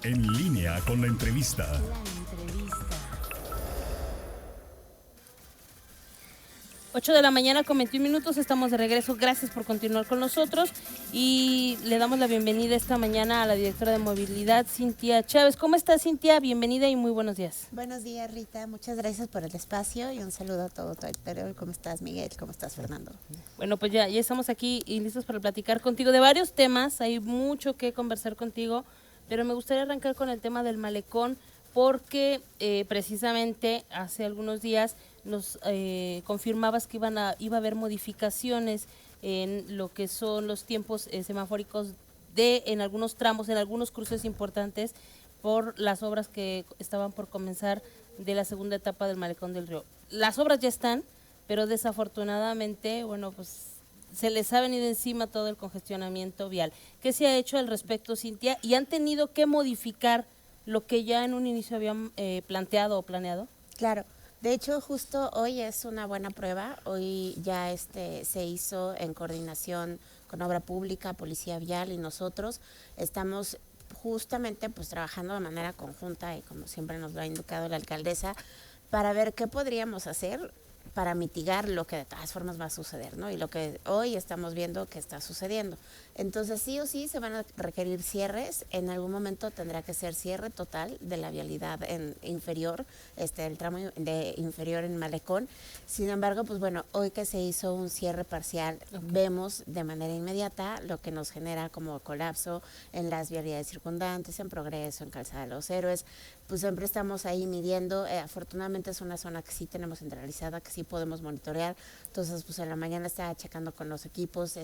En línea con la entrevista. 8 de la mañana con 21 minutos, estamos de regreso. Gracias por continuar con nosotros y le damos la bienvenida esta mañana a la directora de movilidad, Cintia Chávez. ¿Cómo estás, Cintia? Bienvenida y muy buenos días. Buenos días, Rita. Muchas gracias por el espacio y un saludo a todo tu auditorio. ¿Cómo estás, Miguel? ¿Cómo estás, Fernando? Bueno, pues ya estamos aquí y listos para platicar contigo de varios temas. Hay mucho que conversar contigo, pero me gustaría arrancar con el tema del malecón porque precisamente hace algunos días nos confirmabas que iba a haber modificaciones en lo que son los tiempos semafóricos en algunos tramos, en algunos cruces importantes por las obras que estaban por comenzar de la segunda etapa del Malecón del Río. Las obras ya están, pero desafortunadamente, bueno, pues se les ha venido encima todo el congestionamiento vial. ¿Qué se ha hecho al respecto, Cintia? ¿Y han tenido que modificar lo que ya en un inicio habían planteado o planeado? Claro. De hecho, justo hoy es una buena prueba. Hoy ya se hizo en coordinación con Obra Pública, Policía Vial y nosotros. Estamos justamente pues trabajando de manera conjunta y como siempre nos lo ha indicado la alcaldesa, para ver qué podríamos hacer para mitigar lo que de todas formas va a suceder, ¿no? Y lo que hoy estamos viendo que está sucediendo. Entonces, sí o sí se van a requerir cierres. En algún momento tendrá que ser cierre total de la vialidad inferior, el tramo de inferior en Malecón. Sin embargo, pues bueno, hoy que se hizo un cierre parcial, vemos de manera inmediata lo que nos genera como colapso en las vialidades circundantes, en Progreso, en Calzada de los Héroes. Pues siempre estamos ahí midiendo. Afortunadamente es una zona que sí tenemos centralizada, que sí podemos monitorear. Entonces, pues en la mañana estaba checando con los equipos,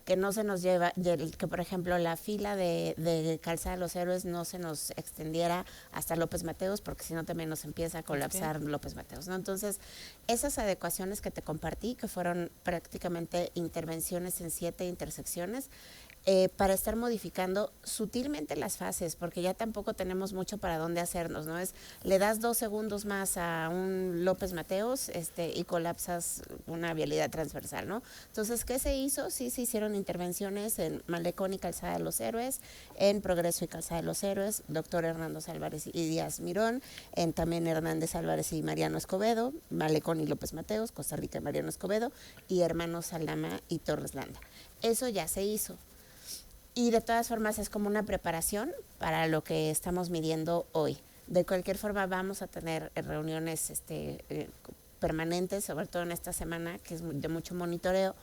que no se nos lleva, que por ejemplo la fila de Calzada de los Héroes no se nos extendiera hasta López Mateos, porque si no también nos empieza a colapsar López Mateos, ¿no? Entonces, esas adecuaciones que te compartí, que fueron prácticamente intervenciones en 7 intersecciones, para estar modificando sutilmente las fases, porque ya tampoco tenemos mucho para dónde hacernos, ¿no? Le das 2 segundos más a un López Mateos y colapsas una vialidad transversal, ¿no? Entonces, ¿qué se hizo? Sí, se hicieron intervenciones en Malecón y Calzada de los Héroes, en Progreso y Calzada de los Héroes, doctor Hernando Álvarez y Díaz Mirón, en también Hernández Álvarez y Mariano Escobedo, Malecón y López Mateos, Costa Rica y Mariano Escobedo, y Hermanos Aldama y Torres Landa. Eso ya se hizo. Y de todas formas es como una preparación para lo que estamos midiendo hoy. De cualquier forma vamos a tener reuniones permanentes, sobre todo en esta semana, que es de mucho monitoreo.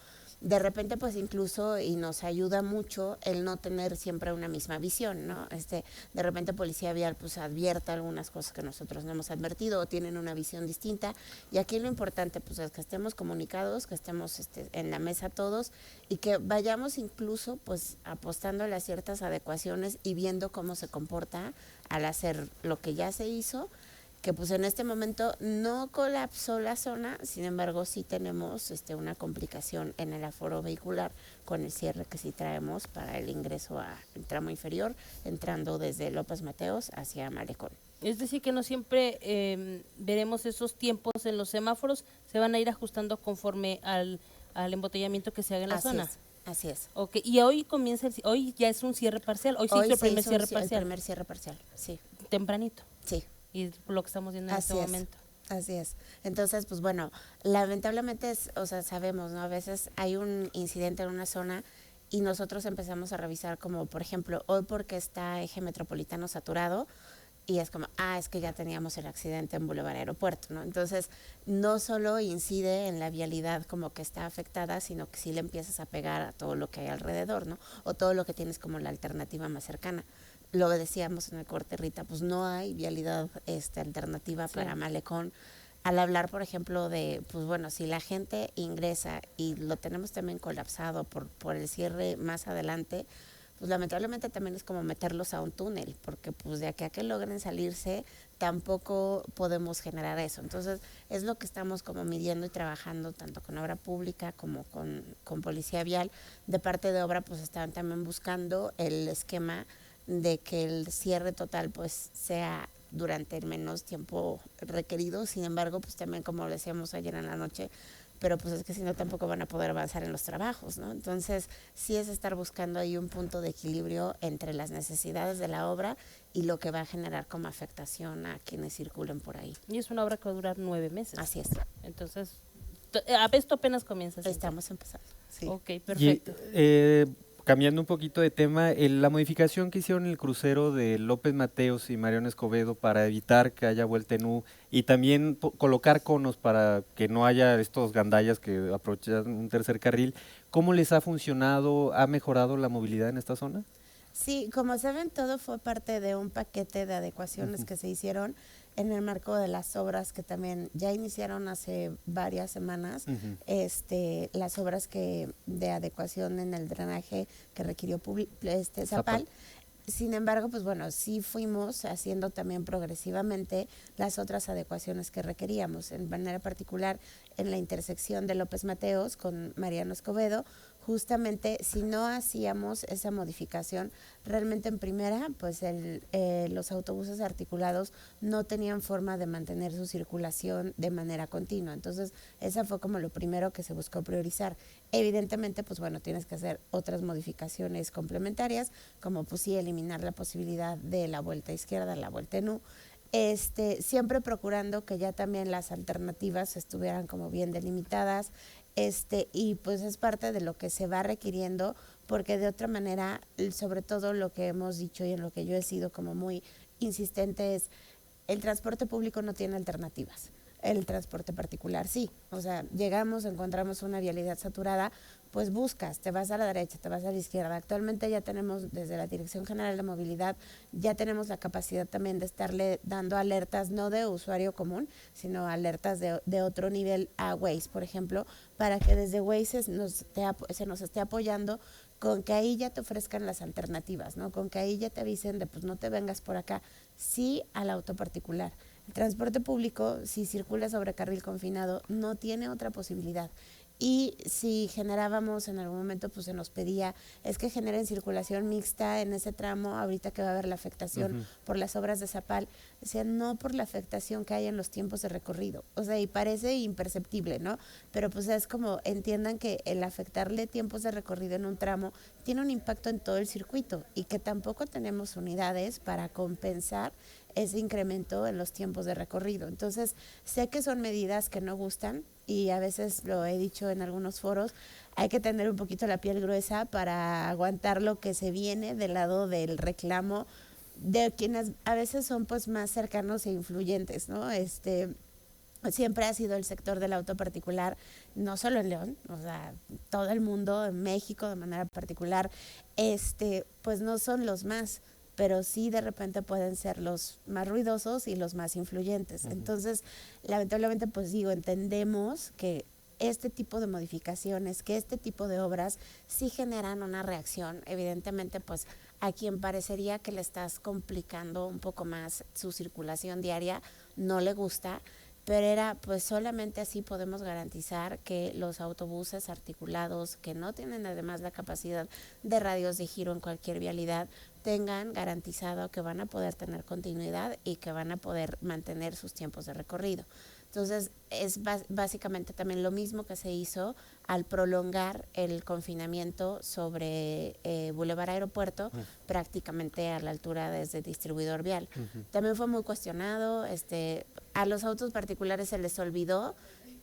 De repente, pues incluso, y nos ayuda mucho el no tener siempre una misma visión, ¿no? De repente Policía Vial pues advierta algunas cosas que nosotros no hemos advertido o tienen una visión distinta. Y aquí lo importante pues es que estemos comunicados, que estemos en la mesa todos y que vayamos incluso pues apostándole a ciertas adecuaciones y viendo cómo se comporta al hacer lo que ya se hizo, que pues en este momento no colapsó la zona, sin embargo sí tenemos una complicación en el aforo vehicular con el cierre que sí traemos para el ingreso al tramo inferior, entrando desde López Mateos hacia Malecón. Es decir, que no siempre veremos esos tiempos en los semáforos, se van a ir ajustando conforme al embotellamiento que se haga en la zona. Así es. Ok, y hoy hoy ya es un cierre parcial, hoy se hizo el primer cierre parcial. El primer cierre parcial, sí. Tempranito. Sí. Y lo que estamos viendo en este momento. Así es. Entonces, pues bueno, lamentablemente sabemos, ¿no? A veces hay un incidente en una zona y nosotros empezamos a revisar como, por ejemplo, hoy porque está eje metropolitano saturado y es como, es que ya teníamos el accidente en Boulevard Aeropuerto, ¿no? Entonces, no solo incide en la vialidad como que está afectada, sino que sí le empiezas a pegar a todo lo que hay alrededor, ¿no? O todo lo que tienes como la alternativa más cercana. Lo decíamos en el corte, Rita, pues no hay vialidad alternativa para Malecón. Al hablar, por ejemplo, de, pues bueno, si la gente ingresa y lo tenemos también colapsado por el cierre más adelante, pues lamentablemente también es como meterlos a un túnel, porque pues de aquí a que logren salirse, tampoco podemos generar eso. Entonces, es lo que estamos como midiendo y trabajando tanto con Obra Pública como con Policía Vial. De parte de Obra, pues están también buscando el esquema de que el cierre total pues sea durante el menos tiempo requerido. Sin embargo, pues también como decíamos ayer en la noche, pero pues es que si no tampoco van a poder avanzar en los trabajos, ¿no? Entonces sí es estar buscando ahí un punto de equilibrio entre las necesidades de la obra y lo que va a generar como afectación a quienes circulen por ahí. Y es una obra que va a durar 9 meses. Así es. Entonces, esto apenas comienza. Estamos empezando. Sí. Ok, perfecto. Cambiando un poquito de tema, la modificación que hicieron en el crucero de López Mateos y Mariano Escobedo para evitar que haya vuelta en U y también colocar conos para que no haya estos gandallas que aprovechan un tercer carril, ¿cómo les ha funcionado? ¿Ha mejorado la movilidad en esta zona? Sí, como saben, todo fue parte de un paquete de adecuaciones que se hicieron en el marco de las obras que también ya iniciaron hace varias semanas, las obras de adecuación en el drenaje que requirió Zapal. Sin embargo, pues bueno, sí fuimos haciendo también progresivamente las otras adecuaciones que requeríamos, en manera particular en la intersección de López Mateos con Mariano Escobedo. Justamente, si no hacíamos esa modificación, realmente en primera, pues los autobuses articulados no tenían forma de mantener su circulación de manera continua. Entonces, esa fue como lo primero que se buscó priorizar. Evidentemente, pues bueno, tienes que hacer otras modificaciones complementarias, como pues sí, eliminar la posibilidad de la vuelta izquierda, la vuelta en U. Siempre procurando que ya también las alternativas estuvieran como bien delimitadas, y pues es parte de lo que se va requiriendo, porque de otra manera, sobre todo lo que hemos dicho y en lo que yo he sido como muy insistente es, el transporte público no tiene alternativas, el transporte particular sí, o sea, llegamos, encontramos una vialidad saturada, pues buscas, te vas a la derecha, te vas a la izquierda. Actualmente ya tenemos, desde la Dirección General de Movilidad, ya tenemos la capacidad también de estarle dando alertas, no de usuario común, sino alertas de otro nivel a Waze, por ejemplo, para que desde Waze se nos esté apoyando con que ahí ya te ofrezcan las alternativas, ¿no? Con que ahí ya te avisen de, pues no te vengas por acá, sí al auto particular. El transporte público, si circula sobre carril confinado, no tiene otra posibilidad. Y si generábamos en algún momento, pues se nos pedía, es que generen circulación mixta en ese tramo, ahorita que va a haber la afectación por las obras de Zapal, decía, no por la afectación que hay en los tiempos de recorrido. O sea, y parece imperceptible, ¿no? Pero pues es como, entiendan que el afectarle tiempos de recorrido en un tramo tiene un impacto en todo el circuito y que tampoco tenemos unidades para compensar ese incremento en los tiempos de recorrido. Entonces, sé que son medidas que no gustan y a veces lo he dicho en algunos foros, hay que tener un poquito la piel gruesa para aguantar lo que se viene del lado del reclamo de quienes a veces son pues más cercanos e influyentes, ¿no? Siempre ha sido el sector del auto particular, no solo en León, o sea, todo el mundo, en México de manera particular, pues no son los más, pero sí de repente pueden ser los más ruidosos y los más influyentes. Entonces, lamentablemente, pues digo, entendemos que este tipo de modificaciones, que este tipo de obras sí generan una reacción, evidentemente, pues a quien parecería que le estás complicando un poco más su circulación diaria, no le gusta, pero era pues solamente así podemos garantizar que los autobuses articulados que no tienen además la capacidad de radios de giro en cualquier vialidad tengan garantizado que van a poder tener continuidad y que van a poder mantener sus tiempos de recorrido. Entonces, es básicamente también lo mismo que se hizo al prolongar el confinamiento sobre Boulevard Aeropuerto, prácticamente a la altura desde distribuidor vial. También fue muy cuestionado, a los autos particulares se les olvidó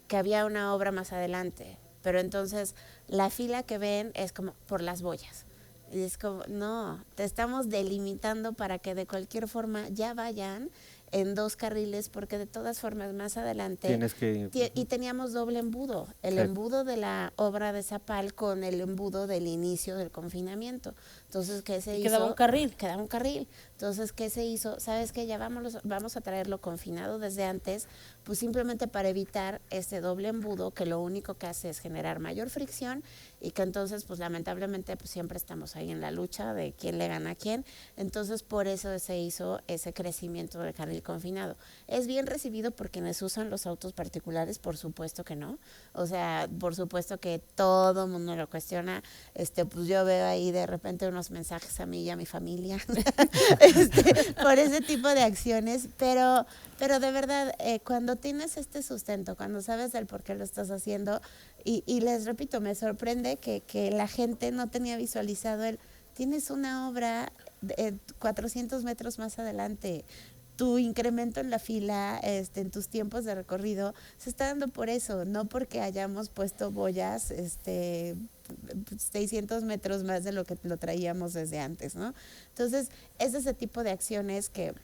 que había una obra más adelante, pero entonces la fila que ven es como por las boyas. Y es como, no, te estamos delimitando para que de cualquier forma ya vayan en 2 carriles, porque de todas formas más adelante tienes que y teníamos doble embudo, el embudo de la obra de Zapal con el embudo del inicio del confinamiento. Entonces, ¿qué se hizo? Quedaba un carril. Quedaba un carril. Entonces, ¿qué se hizo? ¿Sabes qué? Ya vamos a traerlo confinado desde antes, pues simplemente para evitar este doble embudo que lo único que hace es generar mayor fricción y que entonces, pues lamentablemente, pues siempre estamos ahí en la lucha de quién le gana a quién. Entonces, por eso se hizo ese crecimiento del carril el confinado. ¿Es bien recibido por quienes usan los autos particulares? Por supuesto que no. O sea, por supuesto que todo el mundo lo cuestiona. Pues yo veo ahí de repente unos mensajes a mí y a mi familia por ese tipo de acciones, pero de verdad, cuando tienes este sustento, cuando sabes del por qué lo estás haciendo, y les repito, me sorprende que la gente no tenía visualizado tienes una obra 400 metros más adelante, tu incremento en la fila, en tus tiempos de recorrido, se está dando por eso, no porque hayamos puesto boyas 600 metros más de lo que lo traíamos desde antes, ¿no? Entonces, es ese tipo de acciones que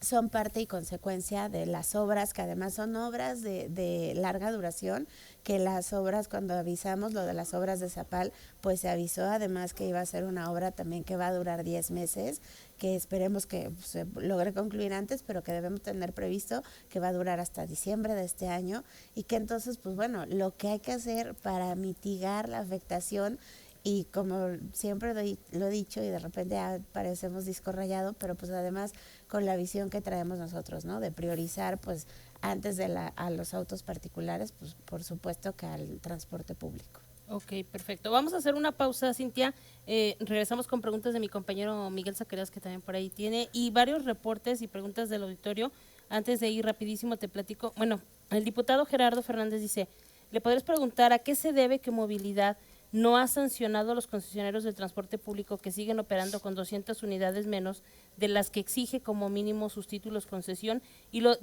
son parte y consecuencia de las obras, que además son obras de larga duración, que las obras, cuando avisamos lo de las obras de Zapal, pues se avisó además que iba a ser una obra también que va a durar 10 meses, que esperemos que se logre concluir antes, pero que debemos tener previsto que va a durar hasta diciembre de este año, y que entonces, pues bueno, lo que hay que hacer para mitigar la afectación, y como siempre lo he dicho y de repente parecemos disco rayado, pero pues además con la visión que traemos nosotros, ¿no? De priorizar pues antes a los autos particulares, pues por supuesto que al transporte público. Ok, perfecto. Vamos a hacer una pausa, Cintia. Regresamos con preguntas de mi compañero Miguel Zacarías, que también por ahí tiene, y varios reportes y preguntas del auditorio. Antes de ir rapidísimo te platico. Bueno, el diputado Gerardo Fernández dice, ¿le podrías preguntar a qué se debe que Movilidad no ha sancionado a los concesionarios del transporte público que siguen operando con 200 unidades menos de las que exige como mínimo sus títulos concesión? Y lo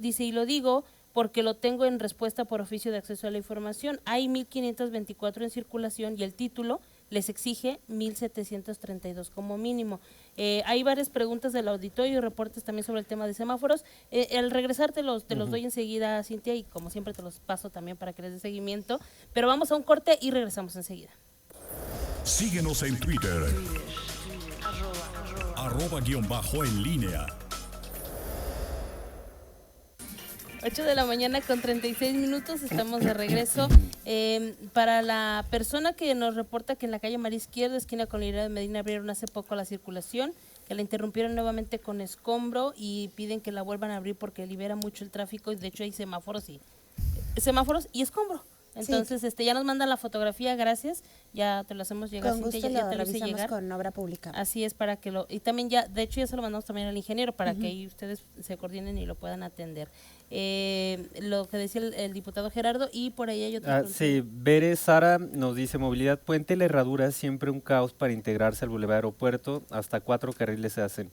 digo porque lo tengo en respuesta por oficio de acceso a la información. Hay 1,524 en circulación y el título les exige 1,732 como mínimo. Hay varias preguntas del auditorio y reportes también sobre el tema de semáforos. Al regresar te los doy enseguida, Cintia, y como siempre te los paso también para que les dé seguimiento. Pero vamos a un corte y regresamos enseguida. Síguenos en Twitter. @en línea. 8 de la mañana con 36 minutos, estamos de regreso. Para la persona que nos reporta que en la calle María Izquierda, esquina con la Irá de Medina, abrieron hace poco la circulación, que la interrumpieron nuevamente con escombro y piden que la vuelvan a abrir porque libera mucho el tráfico, y de hecho hay semáforos y escombro. Entonces, sí. Ya nos mandan la fotografía, gracias, ya te lo hacemos llegar. Con gusto ya lo te lo hice revisamos llegar. con obra pública. Así es, para que y también de hecho ya se lo mandamos también al ingeniero para que ahí ustedes se coordinen y lo puedan atender. Lo que decía el diputado Gerardo, y por ahí hay otra pregunta. Sí, Bere Sara nos dice, Movilidad Puente La Herradura, siempre un caos para integrarse al Boulevard Aeropuerto, hasta 4 carriles se hacen.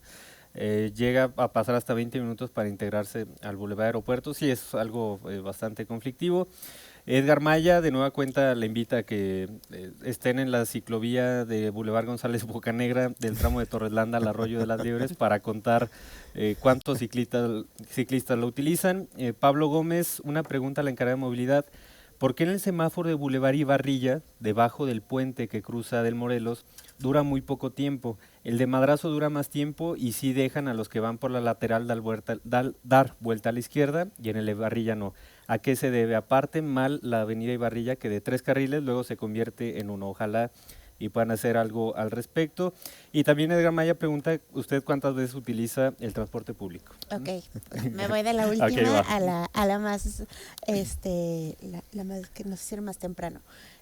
Llega a pasar hasta 20 minutos para integrarse al Boulevard Aeropuerto, sí es algo bastante conflictivo. Edgar Maya, de nueva cuenta, le invita a que estén en la ciclovía de Boulevard González Bocanegra, del tramo de Torreslanda al Arroyo de las Liebres, para contar cuántos ciclistas lo utilizan. Pablo Gómez, una pregunta a la encargada de movilidad. ¿Por qué en el semáforo de Boulevard Ibarrilla, debajo del puente que cruza del Morelos, dura muy poco tiempo? El de Madrazo dura más tiempo y sí dejan a los que van por la lateral dar vuelta a la izquierda, y en el Ibarrilla no. ¿A qué se debe? Aparte, mal la avenida Ibarrilla, que de 3 carriles luego se convierte en 1. Ojalá y puedan hacer algo al respecto. Y también Edgar Maya pregunta, ¿usted cuántas veces utiliza el transporte público? Ok, me voy de la última Okay, a la más, la más que nos hicieron más temprano.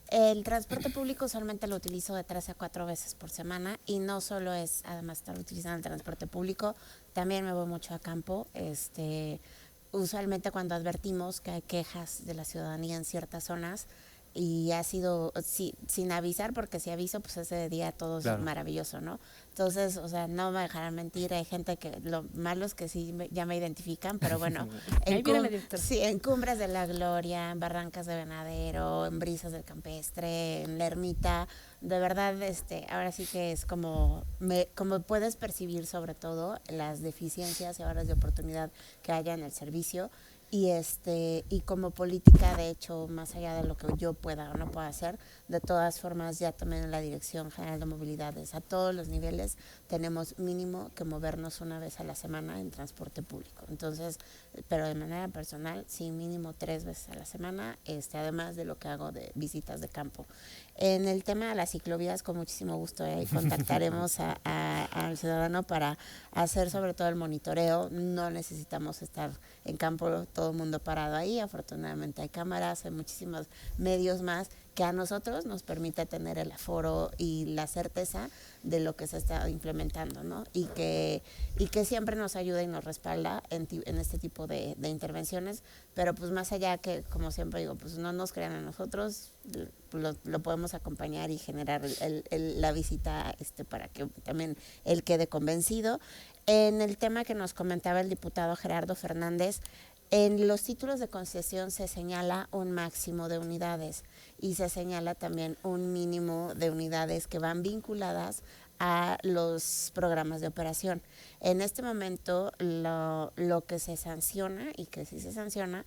El transporte público usualmente lo utilizo de 3 a 4 veces por semana, y no solo es además estar utilizando el transporte público, también me voy mucho a campo. Usualmente cuando advertimos que hay quejas de la ciudadanía en ciertas zonas, y ha sido sin avisar, porque si aviso, pues ese día todo es maravilloso, ¿no? Entonces, o sea, no me dejarán mentir, hay gente que lo malo es que sí ya me identifican, pero bueno, en Cumbres de la Gloria, en Barrancas de Venadero, en Brisas del Campestre, en La Ermita, de verdad, ahora sí que es como puedes percibir sobre todo las deficiencias y horas de oportunidad que haya en el servicio. y como política, de hecho, más allá de lo que yo pueda o no pueda hacer, de todas formas ya también en la Dirección General de Movilidades a todos los niveles tenemos mínimo que movernos una vez a la semana en transporte público. Entonces, pero de manera personal, sí, mínimo 3 veces a la semana, además de lo que hago de visitas de campo. En el tema de las ciclovías, con muchísimo gusto contactaremos al ciudadano para hacer sobre todo el monitoreo. No necesitamos estar en campo todo el mundo parado ahí, afortunadamente hay cámaras, hay muchísimos medios más que a nosotros nos permite tener el aforo y la certeza de lo que se está implementando, ¿no? Y que siempre nos ayuda y nos respalda en este tipo de intervenciones, pero pues más allá que, como siempre digo, pues no nos crean a nosotros, lo podemos acompañar y generar la visita para que también él quede convencido. En el tema que nos comentaba el diputado Gerardo Fernández, en los títulos de concesión se señala un máximo de unidades y se señala también un mínimo de unidades que van vinculadas a los programas de operación. En este momento lo que se sanciona, y que sí se sanciona,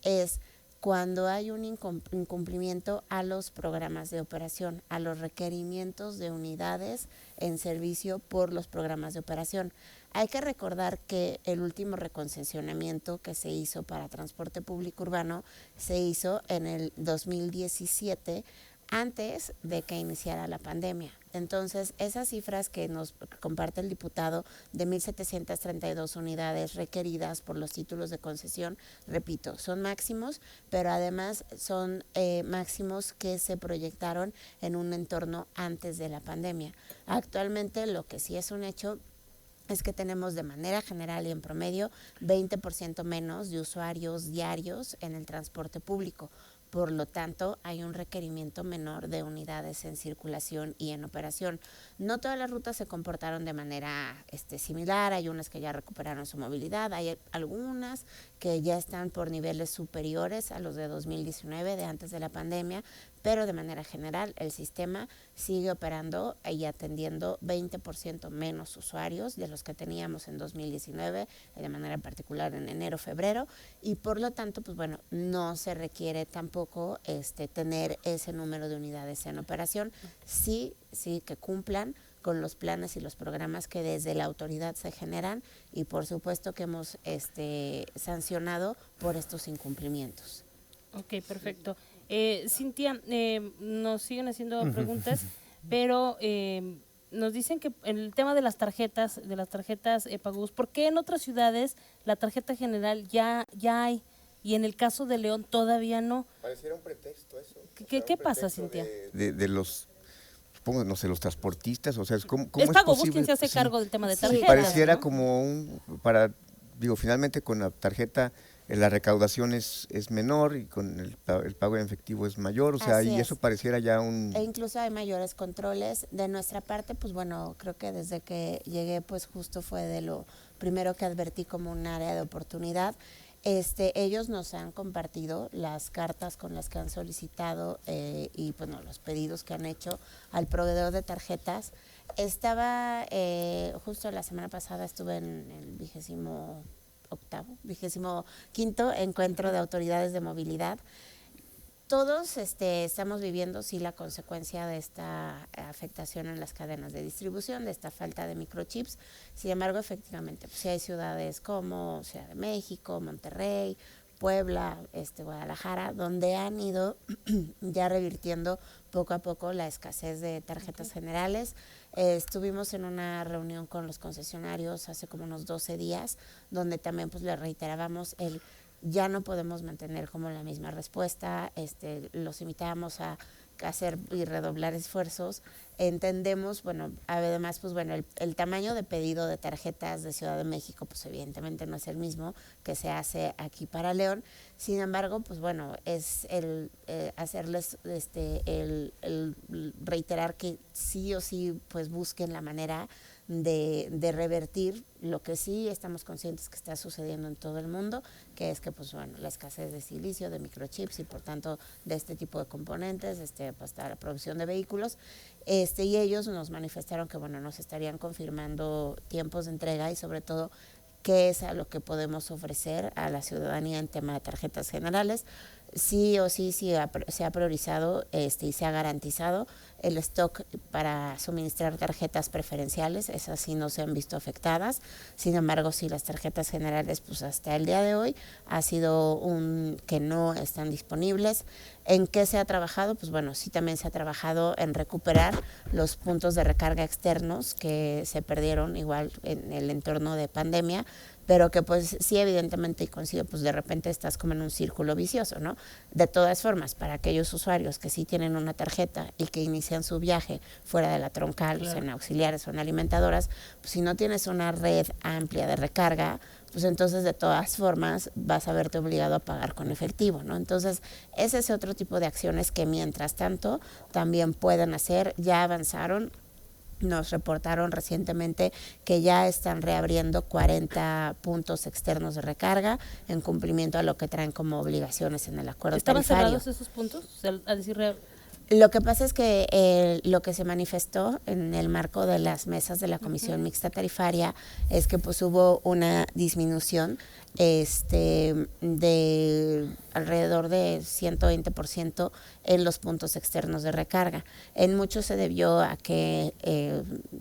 es cuando hay un incumplimiento a los programas de operación, a los requerimientos de unidades en servicio por los programas de operación. Hay que recordar que el último reconcesionamiento que se hizo para transporte público urbano se hizo en el 2017, antes de que iniciara la pandemia. Entonces, esas cifras que nos comparte el diputado de 1,732 unidades requeridas por los títulos de concesión, repito, son máximos, pero además son máximos que se proyectaron en un entorno antes de la pandemia. Actualmente, lo que sí es un hecho es que tenemos de manera general y en promedio 20% menos de usuarios diarios en el transporte público. Por lo tanto, hay un requerimiento menor de unidades en circulación y en operación. No todas las rutas se comportaron de manera similar, hay unas que ya recuperaron su movilidad, hay algunas que ya están por niveles superiores a los de 2019, de antes de la pandemia, pero de manera general el sistema sigue operando y atendiendo 20% menos usuarios de los que teníamos en 2019, de manera particular en enero, febrero, y por lo tanto, pues bueno, no se requiere tampoco tener ese número de unidades en operación, sí que cumplan con los planes y los programas que desde la autoridad se generan y por supuesto que hemos sancionado por estos incumplimientos. Ok, perfecto. Cintia, nos siguen haciendo preguntas, pero nos dicen que el tema de las tarjetas Pagubus, ¿por qué en otras ciudades la tarjeta general ya hay y en el caso de León todavía no? Pareciera un pretexto eso. ¿Qué pasa, Cintia? De los, supongo, no sé, los transportistas, o sea, ¿cómo es es Pagubus posible? quien se hace cargo del tema de tarjetas. Pareciera, ¿no? como finalmente con la tarjeta la recaudación es menor y con el pago en efectivo es mayor, o sea, Así y es. eso pareciera ya un... E incluso hay mayores controles. De nuestra parte, pues bueno, creo que desde que llegué, pues justo fue de lo primero que advertí como un área de oportunidad. Ellos nos han compartido las cartas con las que han solicitado y bueno, los pedidos que han hecho al proveedor de tarjetas. Estaba, justo la semana pasada estuve en el 25º encuentro de autoridades de movilidad. Todos estamos viviendo, sí, la consecuencia de esta afectación en las cadenas de distribución, de esta falta de microchips. Sin embargo, efectivamente, pues sí hay ciudades como Ciudad de México, Monterrey, Puebla, Guadalajara, donde han ido ya revirtiendo poco a poco la escasez de tarjetas generales. Estuvimos en una reunión con los concesionarios hace como unos 12 días, donde también pues les reiterábamos ya no podemos mantener como la misma respuesta, los invitábamos a hacer y redoblar esfuerzos. Entendemos, bueno, además, pues bueno, el tamaño de pedido de tarjetas de Ciudad de México, pues evidentemente no es el mismo que se hace aquí para León. Sin embargo, pues bueno, es el hacerles, el reiterar que sí o sí, pues busquen la manera de revertir lo que sí estamos conscientes que está sucediendo en todo el mundo, que es que pues bueno, la escasez de silicio, de microchips y por tanto de este tipo de componentes, hasta la producción de vehículos, y ellos nos manifestaron que bueno, nos estarían confirmando tiempos de entrega y sobre todo qué es a lo que podemos ofrecer a la ciudadanía en tema de tarjetas generales. Sí o sí, se ha priorizado y se ha garantizado el stock para suministrar tarjetas preferenciales, esas sí no se han visto afectadas. Sin embargo, sí, las tarjetas generales, pues hasta el día de hoy ha sido que no están disponibles. ¿En qué se ha trabajado? Pues bueno, sí también se ha trabajado en recuperar los puntos de recarga externos que se perdieron igual en el entorno de pandemia, pero que pues sí, evidentemente, y coincido, pues de repente estás como en un círculo vicioso, ¿no? De todas formas, para aquellos usuarios que sí tienen una tarjeta y que inician su viaje fuera de la troncal, claro, o sea, en auxiliares o en alimentadoras, pues si no tienes una red amplia de recarga, pues entonces de todas formas vas a verte obligado a pagar con efectivo, ¿no? Entonces, ese es otro tipo de acciones que mientras tanto también pueden hacer, ya avanzaron. Nos reportaron recientemente que ya están reabriendo 40 puntos externos de recarga en cumplimiento a lo que traen como obligaciones en el acuerdo tarifario. ¿Estaban cerrados esos puntos? O sea, a decir lo que pasa es que lo que se manifestó en el marco de las mesas de la Comisión Mixta Tarifaria es que pues hubo una disminución de alrededor de 120% en los puntos externos de recarga. En muchos se debió a que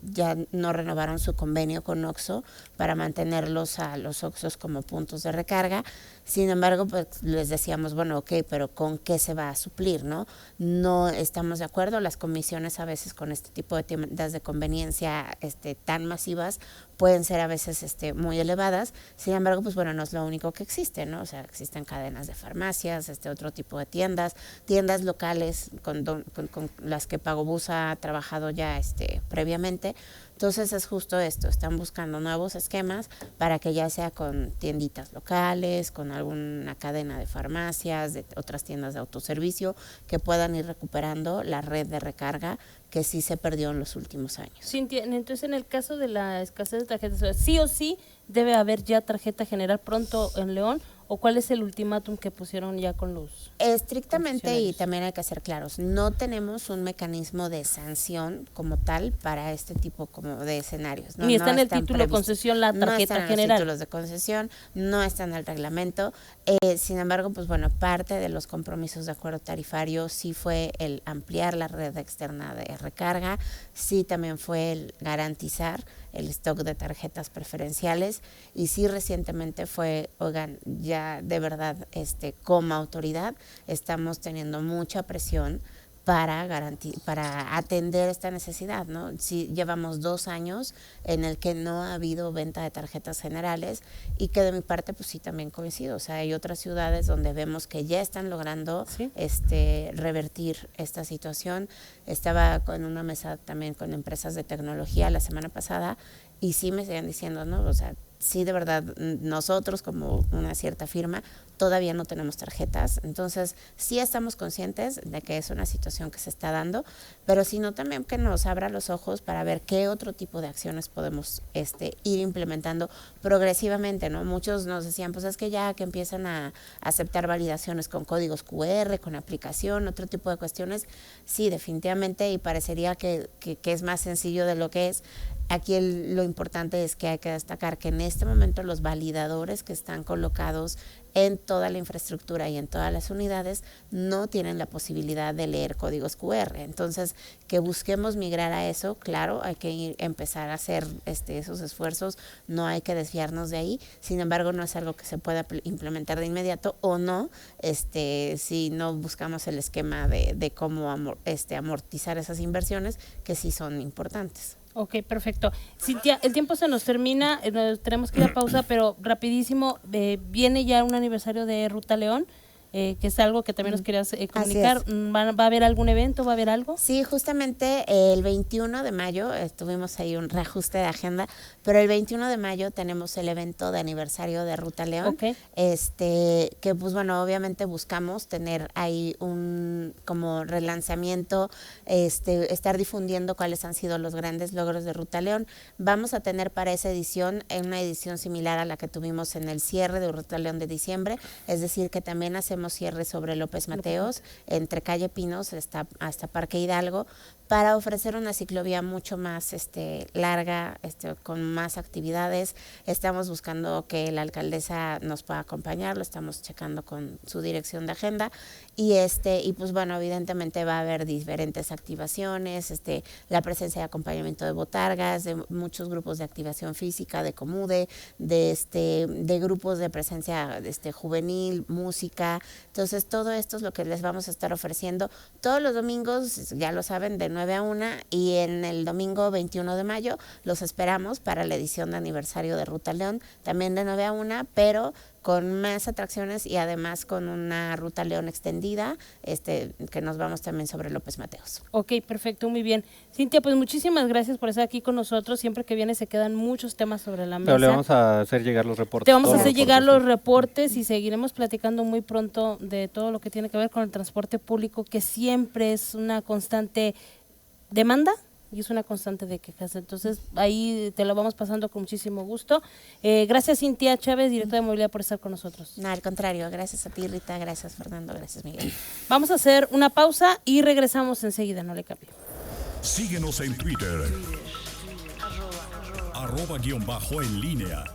ya no renovaron su convenio con OXXO para mantenerlos a los OXXOs como puntos de recarga. Sin embargo, pues les decíamos, bueno, ok, pero ¿con qué se va a suplir, no? No estamos de acuerdo. Las comisiones a veces con este tipo de tiendas de conveniencia tan masivas pueden ser a veces muy elevadas. Sin embargo, pues bueno, no es lo único que existe, ¿no? O sea, existen cadenas de farmacias, otro tipo de tiendas locales con las que Pagobús ha trabajado ya previamente. Entonces es justo esto, están buscando nuevos esquemas para que ya sea con tienditas locales, con alguna cadena de farmacias, de otras tiendas de autoservicio, que puedan ir recuperando la red de recarga que sí se perdió en los últimos años. Cintia, entonces en el caso de la escasez de tarjetas, sí o sí debe haber ya tarjeta general pronto en León, ¿o cuál es el ultimátum que pusieron ya con los estrictamente? Y también hay que ser claros, no tenemos un mecanismo de sanción como tal para este tipo como de escenarios. Ni está en el título de concesión la tarjeta no están general. En los títulos de concesión, no está en el reglamento. Sin embargo, pues bueno, parte de los compromisos de acuerdo tarifario sí fue el ampliar la red externa de recarga, sí también fue el garantizar el stock de tarjetas preferenciales, y sí recientemente fue, oigan, ya de verdad como autoridad estamos teniendo mucha presión para atender esta necesidad, ¿no? Sí, llevamos 2 años en el que no ha habido venta de tarjetas generales, y que de mi parte pues sí también coincido, o sea, hay otras ciudades donde vemos que ya están logrando ¿sí? Revertir esta situación. Estaba con una mesa también con empresas de tecnología la semana pasada, y sí me siguen diciendo, ¿no? O sea, sí, de verdad, nosotros como una cierta firma todavía no tenemos tarjetas, entonces sí estamos conscientes de que es una situación que se está dando, pero sino también que nos abra los ojos para ver qué otro tipo de acciones podemos ir implementando progresivamente, ¿no? Muchos nos decían, pues es que ya que empiezan a aceptar validaciones con códigos QR, con aplicación, otro tipo de cuestiones, sí, definitivamente, y parecería que es más sencillo de lo que es. Aquí lo importante es que hay que destacar que en este momento los validadores que están colocados en toda la infraestructura y en todas las unidades no tienen la posibilidad de leer códigos QR. Entonces, que busquemos migrar a eso, claro, hay que empezar a hacer esos esfuerzos, no hay que desviarnos de ahí. Sin embargo, no es algo que se pueda implementar de inmediato, o no, si no buscamos el esquema de cómo amortizar esas inversiones, que sí son importantes. Ok, perfecto. Cintia, el tiempo se nos termina, tenemos que ir a pausa, pero rapidísimo, viene ya un aniversario de Ruta León, que es algo que también nos querías comunicar. ¿Va a haber algún evento? ¿Va a haber algo? Sí, justamente el 21 de mayo, tuvimos ahí un reajuste de agenda, pero el 21 de mayo tenemos el evento de aniversario de Ruta León, okay. Que pues bueno, obviamente buscamos tener ahí un como relanzamiento, estar difundiendo cuáles han sido los grandes logros de Ruta León. Vamos a tener para esa edición una edición similar a la que tuvimos en el cierre de Ruta León de diciembre, es decir, que también hacemos hacemos cierre sobre López Mateos, entre calle Pinos hasta Parque Hidalgo, para ofrecer una ciclovía mucho más larga, con más actividades. Estamos buscando que la alcaldesa nos pueda acompañar, lo estamos checando con su dirección de agenda, y pues bueno, evidentemente va a haber diferentes activaciones, la presencia de acompañamiento de botargas, de muchos grupos de activación física, de Comude, de grupos de presencia juvenil, música. Entonces todo esto es lo que les vamos a estar ofreciendo todos los domingos, ya lo saben, de 9 a 1, y en el domingo 21 de mayo los esperamos para la edición de aniversario de Ruta León, también de 9 a 1, pero con más atracciones y además con una Ruta León extendida, que nos vamos también sobre López Mateos. Ok, perfecto, muy bien. Cintia, pues muchísimas gracias por estar aquí con nosotros. Siempre que vienes se quedan muchos temas sobre la mesa. Pero le vamos a hacer llegar los reportes. Te vamos a hacer llegar los reportes y seguiremos platicando muy pronto de todo lo que tiene que ver con el transporte público, que siempre es una constante demanda y es una constante de quejas. Entonces, ahí te lo vamos pasando con muchísimo gusto. Gracias, Cintia Chávez, directora de Movilidad, por estar con nosotros. No, al contrario, gracias a ti, Rita, gracias, Fernando, gracias, Miguel. Vamos a hacer una pausa y regresamos enseguida, no le cambie. Síguenos en Twitter. @_en línea.